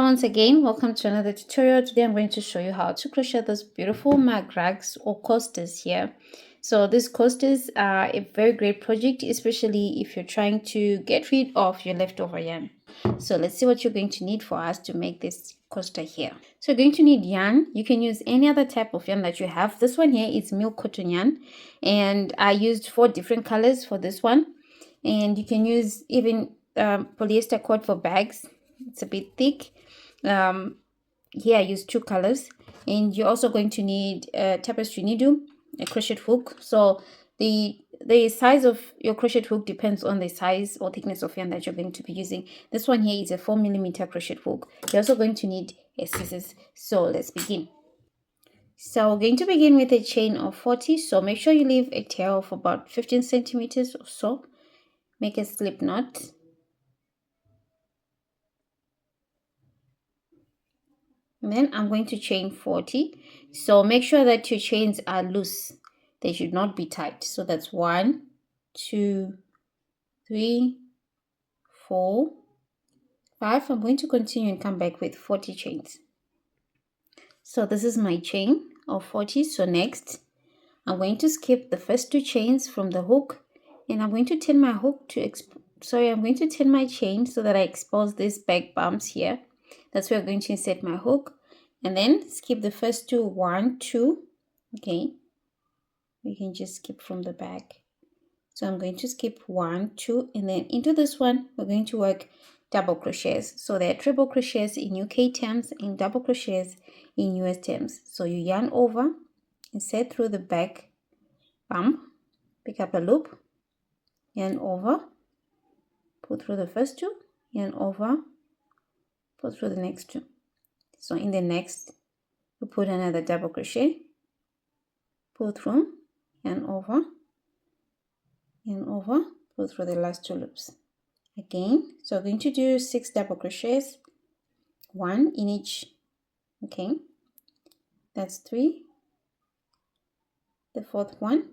Hello once again, welcome to another tutorial. Today I'm going to show you how to crochet this beautiful mag rags or coasters here. So these coasters are a very great project, especially if you're trying to get rid of your leftover yarn. So let's see what you're going to need for us to make this coaster here. So you're going to need yarn. You can use any other type of yarn that you have. This one here is milk cotton yarn, and I used 4 different colors for this one. And you can use even polyester cord for bags. It's a bit thick. Here I use 2 colors, and you're also going to need a tapestry needle, a crochet hook. So the size of your crochet hook depends on the size or thickness of yarn that you're going to be using. This one here is a 4mm crochet hook. You're also going to need a scissors. So let's begin. So we're going to begin with a chain of 40. So make sure you leave a tail of about 15 centimeters or so. Make a slip knot. And then I'm going to chain 40. So make sure that your chains are loose. They should not be tight. So that's 1, 2, 3, 4, 5. I'm going to continue and come back with 40 chains. So this is my chain of 40. So next, I'm going to skip the first 2 chains from the hook, and I'm going to turn my hook to I'm going to turn my chain so that I expose these back bumps here. That's where I'm going to insert my hook, and then skip the first 2, 1, 2. Okay, we can just skip from the back. So I'm going to skip 1, 2, and then into this one we're going to work double crochets. So there are triple crochets in UK terms and double crochets in US terms. So you yarn over, insert through the back bump, pick up a loop, yarn over, pull through the first 2, yarn over, pull through the next 2. So in the next, we put another double crochet, pull through, yarn over, pull through the last 2 loops. Again, so we're going to do 6 double crochets, 1 in each. Okay, that's 3. The 4th one,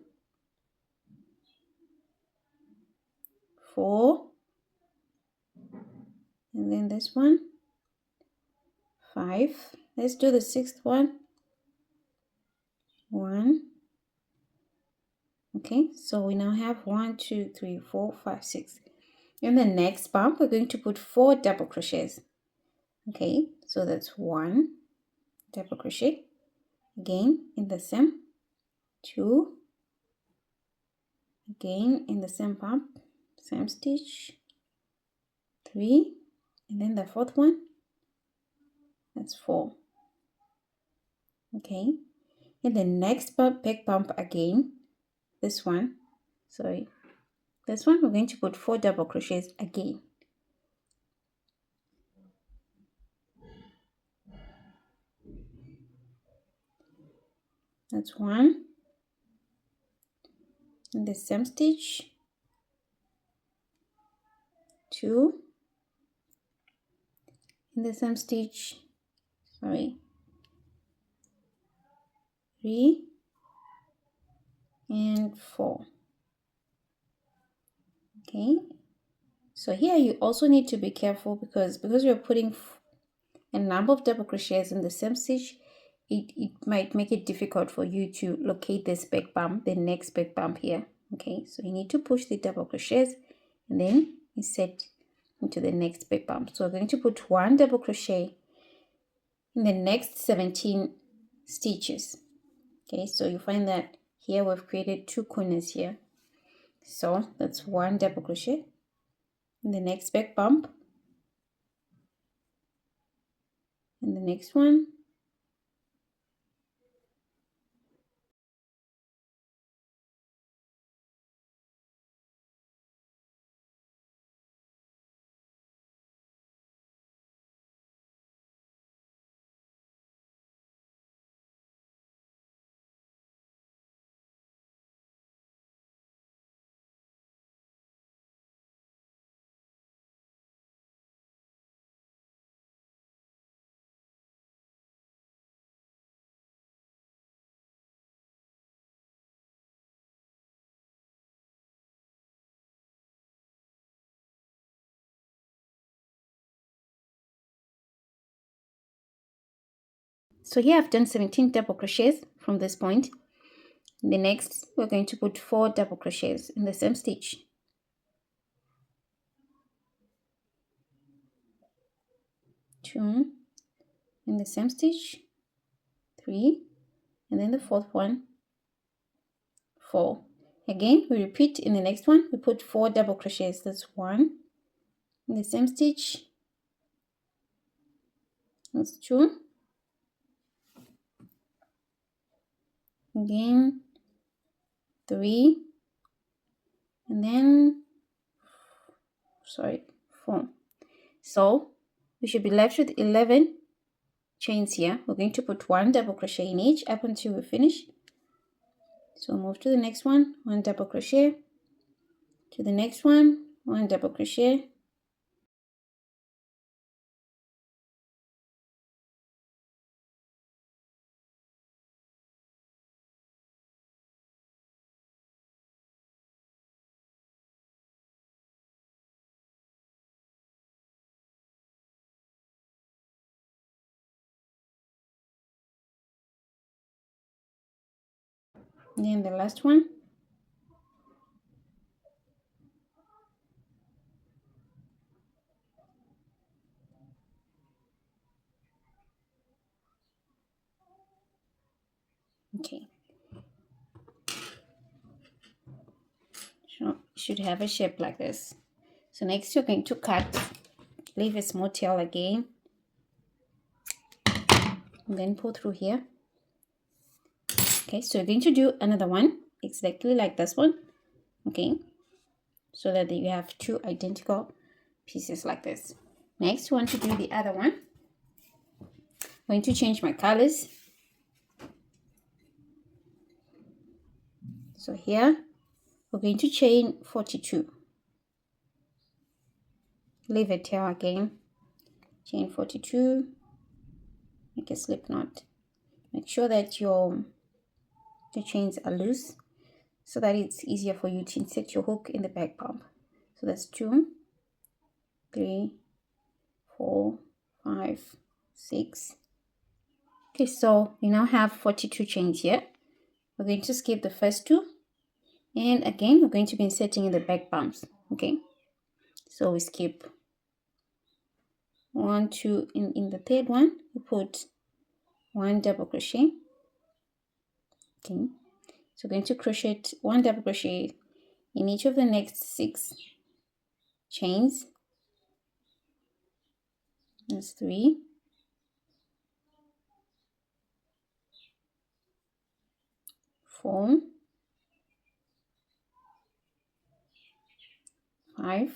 4, and then this one, 5. Let's do the 6th one, 1. Okay, so we now have 1, 2, 3, 4, 5, 6. In the next bump, we're going to put 4 double crochets. Okay, so that's 1 double crochet. Again in the same, 2. Again in the same bump, same stitch, 3, and then the 4th one, that's 4. Okay, in the next bump, back bump again, this one, we're going to put 4 double crochets again. That's 1 in the same stitch, 2 in the same stitch, 3, and 4. Okay, so here you also need to be careful because you're putting a number of double crochets in the same stitch, it might make it difficult for you to locate this back bump, the next back bump here. Okay, so you need to push the double crochets and then insert into the next back bump. So we're going to put 1 double crochet in the next 17 stitches. Okay, so you find that here we've created 2 corners here. So that's 1 double crochet in the next back bump, and the next one, So here I've done 17 double crochets from this point. In the next, we're going to put 4 double crochets in the same stitch. 2 in the same stitch, 3, and then the fourth one, 4. Again, we repeat in the next one, we put 4 double crochets. That's 1 in the same stitch, that's 2, again 3, and then 4. So we should be left with 11 chains here. We're going to put 1 double crochet in each up until we finish. So move to the next one, 1 double crochet, to the next one, 1 double crochet, and then the last one. Okay, so should have a shape like this. So next you're going to cut, leave a small tail again, and then pull through here. Okay, so you're going to do another one exactly like this one. Okay, so that you have 2 identical pieces like this. Next, you want to do the other one. I'm going to change my colors. So here we're going to chain 42. Leave a tail again. Chain 42. Make a slip knot. Make sure that your chains are loose so that it's easier for you to insert your hook in the back pump. So that's 2, 3, 4, 5, 6. Okay, so we now have 42 chains here. We're going to skip the first 2, and again we're going to be inserting in the back bumps. Okay, so we skip 1, 2. In the third one we put 1 double crochet. Okay, so we're going to crochet 1 double crochet in each of the next 6 chains. That's 3, 4, 5,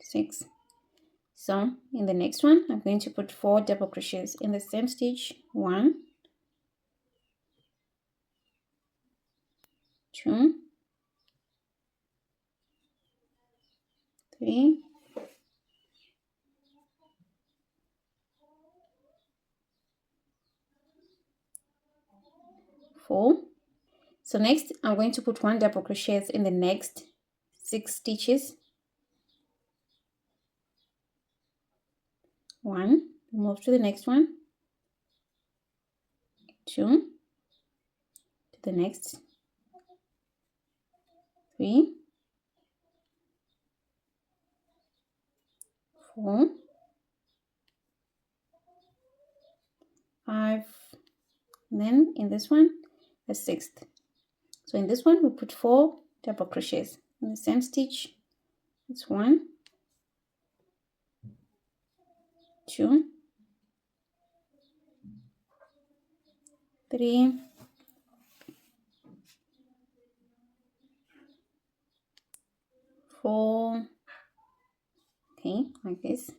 6. So in the next one I'm going to put 4 double crochets in the same stitch. 1, 2, 3, 4. So next I'm going to put 1 double crochet in the next 6 stitches. 1, move to the next one, 2, to the next, 3, 4, 5, and then in this one the 6th. So in this one we put 4 double crochets in the same stitch. It's 1, 2, 3, 4. Okay, like this.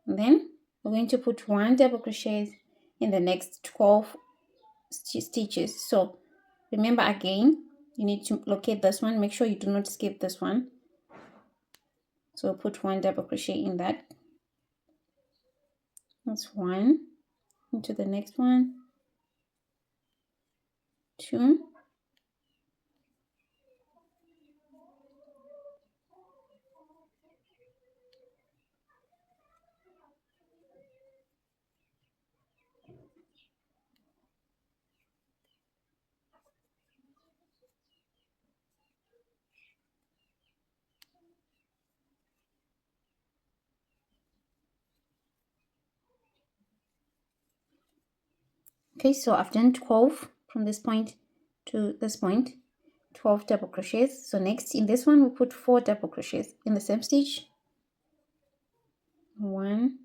And then we're going to put 1 double crochet in the next 12 stitches. So remember, again, you need to locate this one. Make sure you do not skip this one. So put 1 double crochet in that. That's 1. Into the next one, 2, Okay, so I've done 12 from this point to this point, 12 double crochets. So next in this one, we'll put 4 double crochets in the same stitch. 1,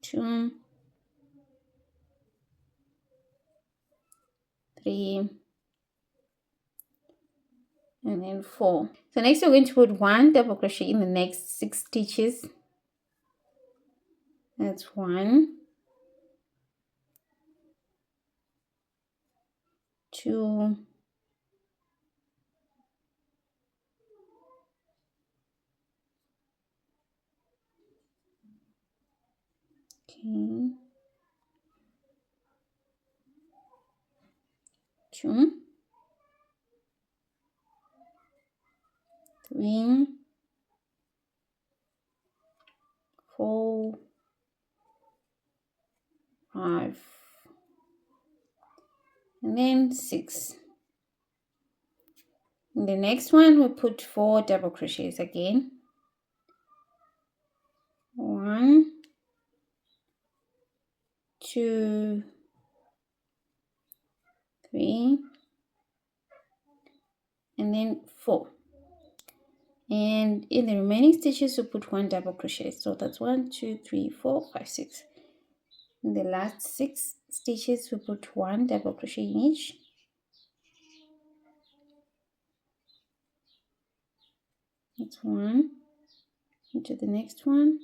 2, 3, and then 4. So next we're going to put 1 double crochet in the next 6 stitches. That's 1, 2, 2, 3, 4, 5, and then 6. In the next one, we put 4 double crochets again. 1, 2, 3, and then 4. And in the remaining stitches, we put 1 double crochet. So that's 1, 2, 3, 4, 5, 6. In the last 6 stitches, we put 1 double crochet in each. That's 1. Into the next one.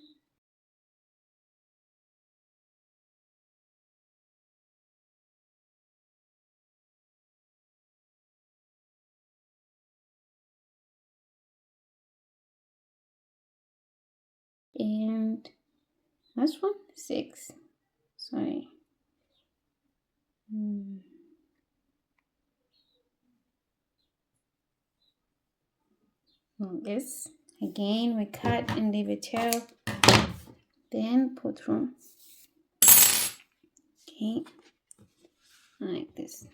And last one, 6. Sorry. This again, we cut and leave a tail, then pull through. Okay, like this.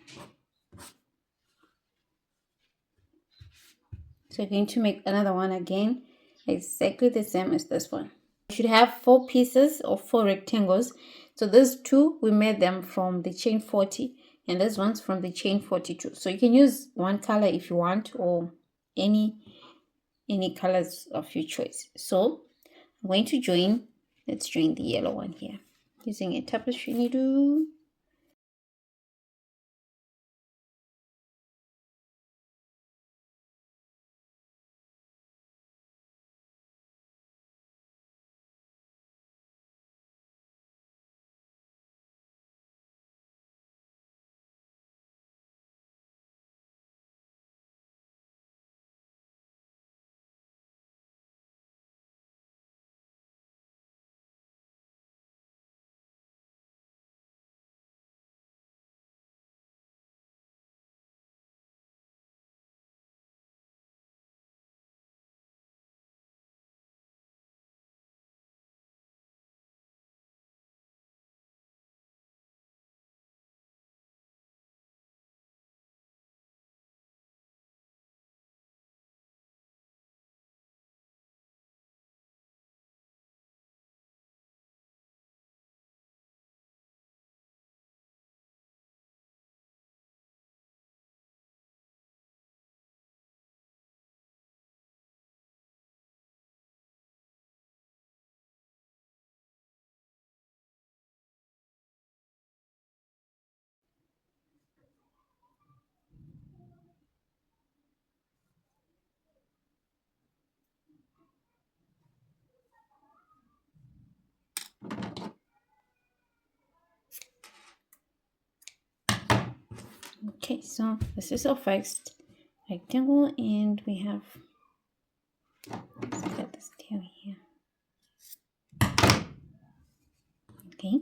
So you're going to make another one again, exactly the same as this one. You should have 4 pieces or 4 rectangles. So those 2, we made them from the chain 40, and this one's from the chain 42. So you can use one color if you want, or any colors of your choice. So I'm going to join. Let's join the yellow one here using a tapestry needle. Okay, so this is our first rectangle, and we have, let's cut this tail here. Okay,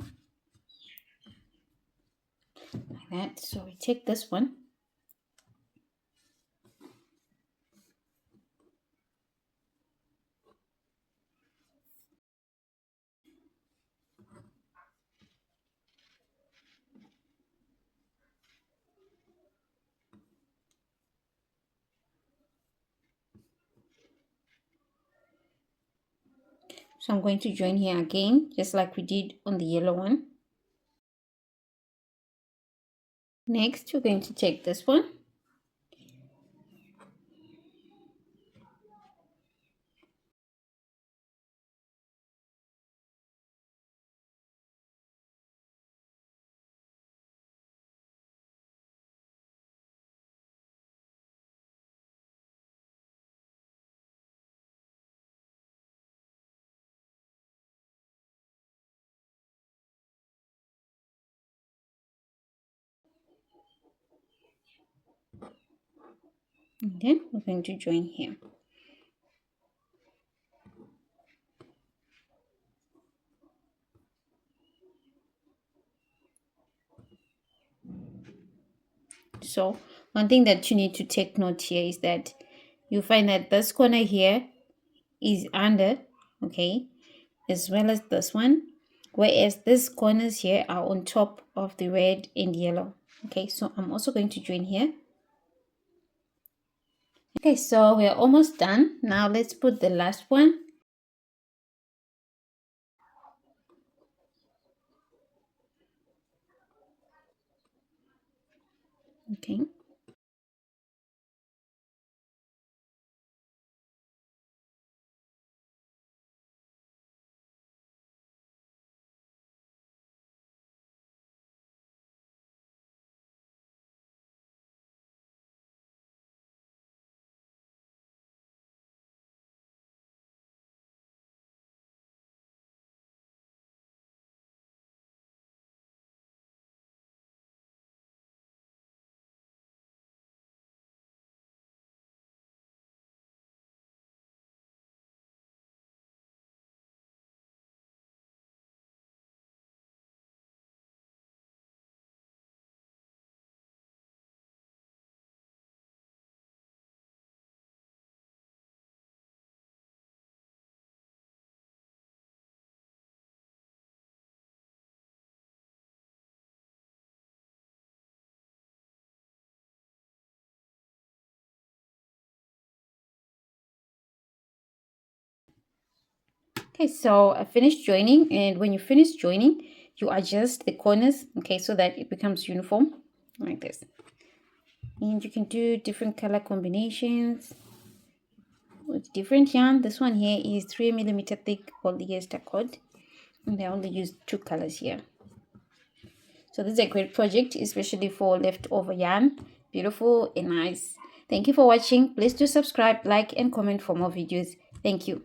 like that. So we take this one, So I'm going to join here again, just like we did on the yellow one. Next, we're going to take this one. And then we're going to join here. So one thing that you need to take note here is that you find that this corner here is under, okay, as well as this one, whereas these corners here are on top of the red and yellow. Okay, so I'm also going to join here. Okay, so we're almost done. Now let's put the last one. Okay. Okay, so I finished joining, and when you finish joining, you adjust the corners, okay, so that it becomes uniform like this. And you can do different color combinations with different yarn. This one here is 3mm thick polyester cord, and I only used 2 colors here. So this is a great project, especially for leftover yarn. Beautiful and nice. Thank you for watching. Please do subscribe, like, and comment for more videos. Thank you.